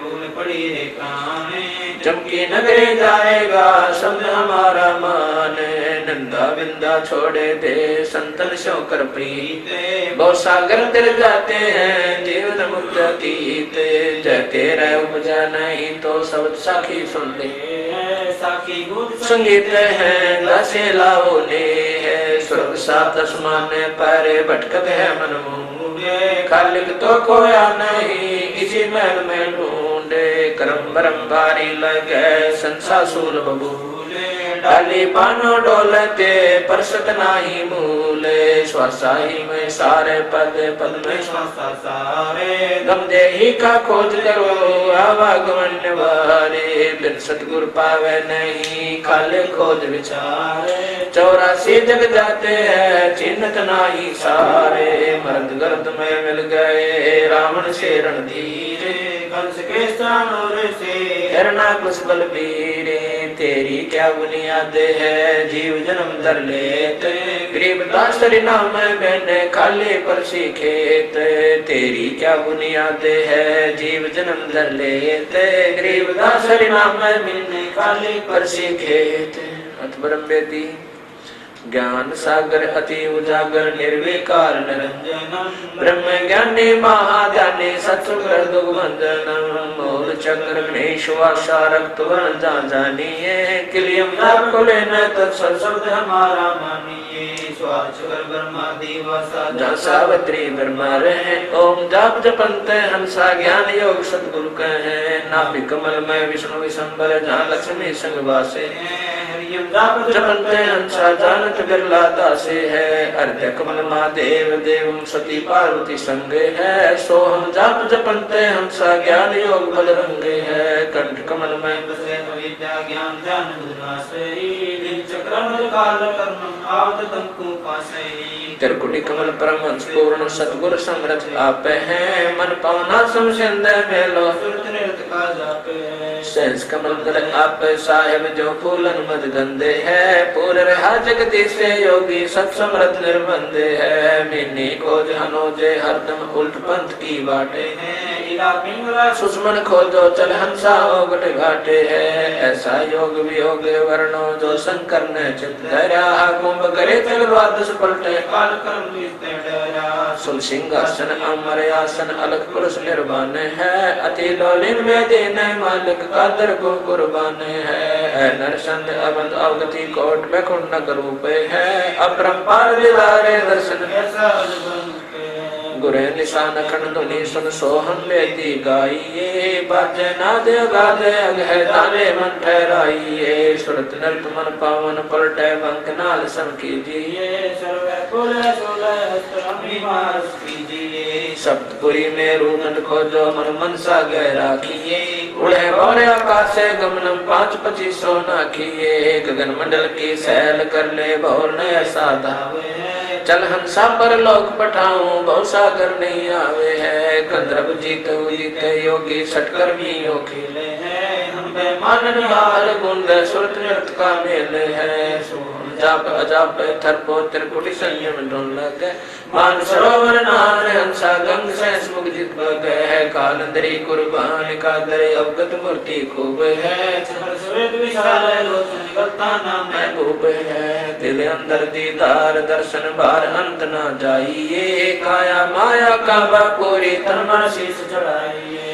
भूल पड़ी रे काने। चमकी नगरी जाएगा शब्द हमारा मान। नंदा बिंदा छोड़े दे संतन शोकर प्रीत। बहुत सागर तिर जाते हैं जीवन मुक्त अतीत। जय तेरा उपजा नहीं तो सब साखी सुन ले। साखी गुण संगीत है दसे लाओ ने है। स्वर्ग सात आसमान पर भटकत है मन मूड। खालिक तो खोया नहीं इसी महल में ढूंढे। करम भरम भारी लगे संसासूल बबूले। डाली पानो डोलते परसत नाही मूले। श्वासा ही में सारे पद पद में श्वासा सारे। गम देही का खोज करो आवागमन वारे। बिन सतगुर पावे नहीं खाले खोज विचारे। 84 जग जाते हैं चिन्हत नाही सारे। मर्द गर्द में मिल गए रावण से रणधीरे। कंस के स्थानों से हिरणा कुछ बलबीरे। तेरी क्या बुनियाद है जीव जन्म धर लेते। गरीब दास नाम मैंने खाली पर खेत। तेरी क्या बुनियाद है जीव जन्म धर लेते। गरीब दास नाम मैंने खाली पर खेत। अथ ब्रह्म वेदी ज्ञान सागर अति उजागर निर्विकार निरंजनम। ब्रह्म ज्ञानी महादानी सत्सुग्र दुर्गंधनम। मूल चक्र गणेश वासा रक्त वर्ण जानिए। किलियम कुले न तत्सर शब्द हमारा मानिए। स्वाचर ब्रह्मा दिवसा जहाँ सावित्री ब्रह्मा रहे। ओम जाप जपंत हंसा ज्ञान योग सतगुरु कहे। नाभि कमल में विष्णु विशंबर जहाँ लक्ष्मी संग वासे। जपंते हंसा जानत बिरला दासे है। अर्ध कमल महादेव देव सती पार्वती संगे है। सोहम जाप जपंते हंसा ज्ञान योग बल रंगे है। कंठ कमल में बसे विद्या ज्ञान जान त्रिकुटी कमल परमहंस पूर्ण सतगुर समरथ आप है। मन पावना समझंद मेलो सहस कमल दल आप साहेब जो फूलन मद गंदे है। पूरे रहा जगदीश से योगी सत समरथ निर्बंधे है। मिन्नी को जानोजे हरदम उल्ट पंथ की बाटे है। सुषमन खोजो चल हंसा ओगट घाटे है। ऐसा योग वियोग वर्णो जो शंकर ने चित धरा। कुंभ करे चल द्वादश पलटे काल कर्म सुल सिंहासन अमर आसन अलग पुरुष निर्वाण है। अति लोलिन में देने मालिक कादर को कुर्बान है। नरसंद अवध अवगति कोट में कुंडक रूप है। अपरंपार दिलारे दर्शन गुरे निशान खंड धुनि सुन सोहम बेदी गाइए। बाजे नाद गादे अगह तारे मन ठहराइए। सुरत नृत मन पावन पलटे बंक नाल सम कीजिए। सप्तपुरी में रूनट खोजो मन मनसा गहरा किए। उड़े भौरे आकाश से गमनम 5-25 नाखिए। गगन मंडल की सैल कर ले भौर ने ऐसा धावे। चल हंसा पर लोक पठाऊं बहु सागर नहीं आवे है। गंधर्व जीते योगी सटकर्मियों खेले हैं। हम बेमान निहाल गुंड सुरत नृत्य का मेल है। जाप अजाप थरपो त्रिकुटी संयम ढूंढ लगे। मान सरोवर नार हंसा गंग से मुख जित गए है। कालंदरी कुर्बान का दरे अवगत मूर्ति खूब है। महबूब है दिल अंदर दीदार दर्शन बार अंत ना जाइए। काया माया का बापूरी तन शीश चढ़ाइए।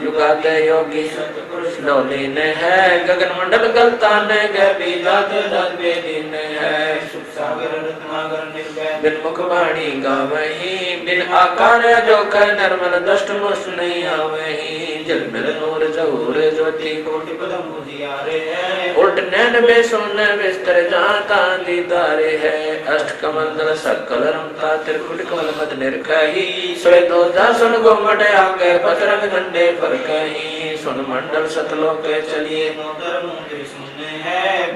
युगादे योगी डोली ने है। गगन मंडल गलता ने गैबी जाते जात बेदीन है। सागर रत्नागर निर्भय बिन मुख वाणी गावही। बिन आकार जो कह नर्मल दष्ट मुष्ट नहीं आवही। जल मिल नूर जहूर ज्योति कोटि पदम उजियारे है। उल्ट नैन बेसुन बिस्तर जाता दीदारे है। अष्ट कमल दल सकल रमता त्रिकुट कमल मद निर्कही। सोए दो सुन घुमट आगे पतरंग झंडे पर कहीं। सुन मंडल सतलोक चलिए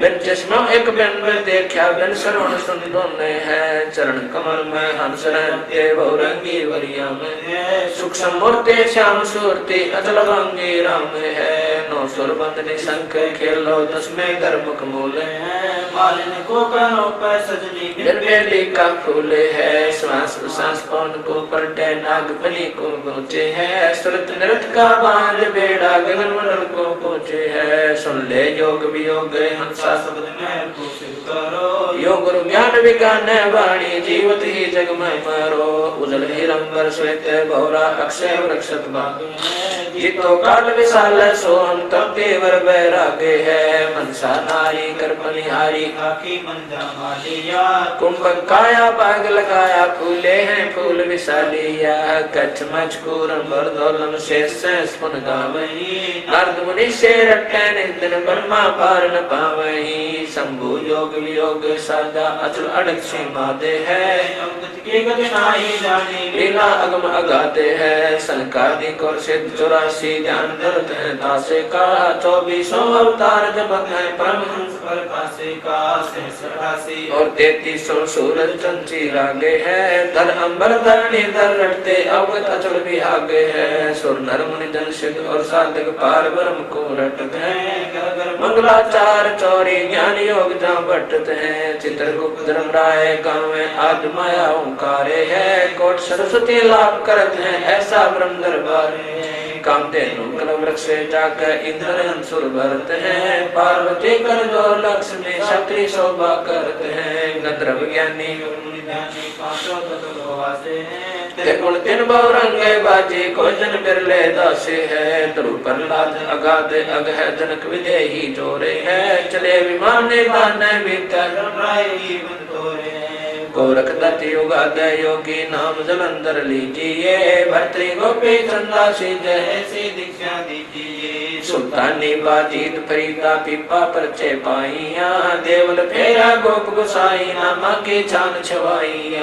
बिन चश्मा एक बिन में देखा बिन श्रवण सुन दोने है। चरण कमल में हंस रहते बहुरंगी वरिया में। सुख समूर्ति श्याम सूर्ति अचल भंगी राम है। 9 सुर बंदनी शंख खेलो 10 में गर्मुख मूले है। मालिनी को कानों पर सजनी निर्वेली का फूले है। श्वास प्रश्वास पवन को पलटे नागफनी को पहुँचे है। सुरत नृत्य का बांध बेड़ा गगन मंडल को पहुँचे है। सुन ले योग वियोग हंसा शब्द में करो। योग गुरु ज्ञान विज्ञान वाणी जीवत ही जग में मारो। उजल हिरंबर श्वेत भौरा अक्षय वृक्षत भाग जितो काल विशाल सोम तब देवर बैरागे है मनसा नारी कर बलिहारी आखी मंदा मालिया कुंभक काया बाग लगाया फूले हैं फूल विशालिया कच्छ मचकूर बरदोलन शेष स्पुन गावही नारद मुनि से रटे निंदन ब्रह्मा पार न पावही शंभु योग वियोग साधा अचल अड़क सीमा दे है अवगत के गत नाही जानी लीला अगम अगाते है संकादिक और सिद्ध 84 ध्यान धरत है दासे का 24 अवतार जब है परमहंस पर कासे का सहस्रासी और 33 सूरज चंची रागे है धर अंबर धरणी धर रटते अवगत अचल भी आगे है सुर नर मुनि जन सिद्ध और साधक पार ब्रह्म को रटत है मंगलाचार चौरी ज्ञान योग जहाँ बटत है चित्रगुप्त धर्म राय गाँव आज माया ओंकारे है कोट सरस्वती लाभ करत है ऐसा ब्रह्म दरबार कामधेनु कल वृक्ष जाकर इंद्र अंसुर भरत है पार्वती कर जो लक्ष्मी क्षत्रि शोभा करते हैं गंधर्व ज्ञानी गुण तीन बहुरंगे बाजी को जन बिरले दासे है ध्रुव प्रहलाद अगाध अग है जनक विदेही जोरे है चले विमान दान भीतर गोरख दत्त युगाद योगी नाम जलंधर लीजिए भर्तृ गोपी चंदा सी जय सी दीक्षा दीजिए सुल्तानी बाजीत फरीदा पीपा परचे पाइया देवल फेरा गोप गुसाई नामा के छान छवाई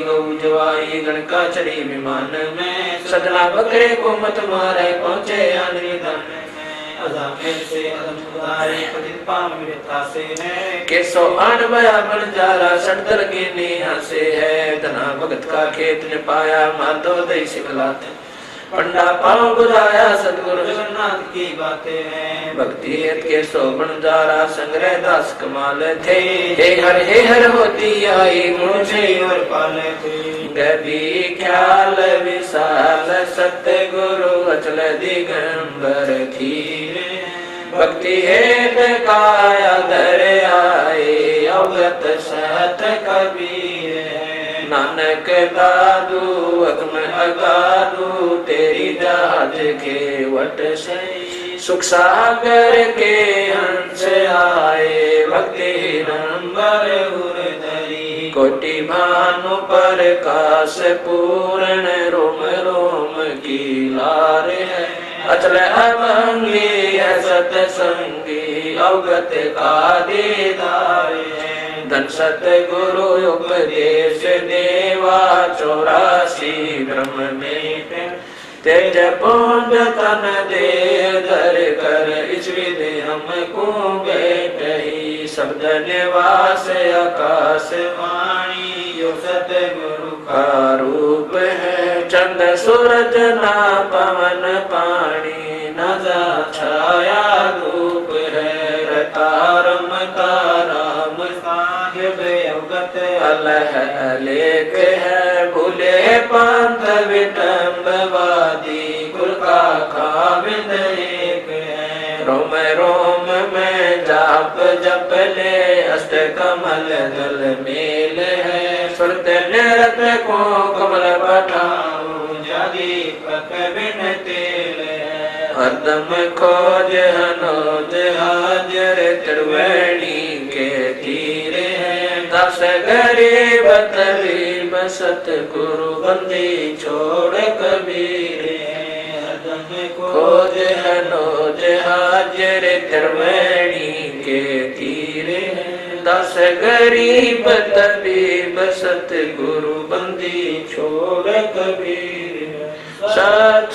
गौ जवाई गणका चढ़ी विमान में सजना बकरे को मत मारे पहुंचे आनरी दान केसो आन बया बन जारा सड़दर की नीहा से है धना भगत का खेत ने पाया माधो दई सिखलाते पंडा पाँव बुझाया सतगुरु जगन्नाथ की बातें हैं भक्ति के शोभन जारा संग्रह दास कमाल थे हे हर होती आई मुझे और पाले थे गभी ख्याल विशाल सत्य गुरु अचल दिगंबर धीरे भक्ति हेत काया धर आए अवगत सत कबीर नानक दादू अगम अगादू तेरी जहाज के वट से सुख सागर के हंस आए भक्ति नंबर उर्धरी कोटि भानु पर काश पूर्ण रोम रोम की लार है अचल अभंगी है सतसंगी अवगत का दीदार है धन सतगुरु उपदेश देवा 84 ब्रह्म में तेज पुंज तन दे धर कर इस विधि हमको बैठही शब्द निवास आकाश वाणी यो सतगुरु का रूप है चंद सूरज ना पवन पानी न जा छाया धूप है रतारम ताराम साहिब अवगत अलह अलेख है भूले पंथ विटम्बवादी कुल का खाविंद एक है रोम रोम में जाप जप ले अष्ट कमल दल मेल है सुरत निरत को कमल पठाओ जादी पक बिन तेल है हरदम खोज हनोज हाजर त्रिवेणी के तीरे है दस गरीब तबीब सतगुरु बंदी छोड़ कबीर खोज हनोज हाजर त्रिवेणी के तीरे 10 गरीब तबीब सतगुरु बंदी छोड़ कबीर सत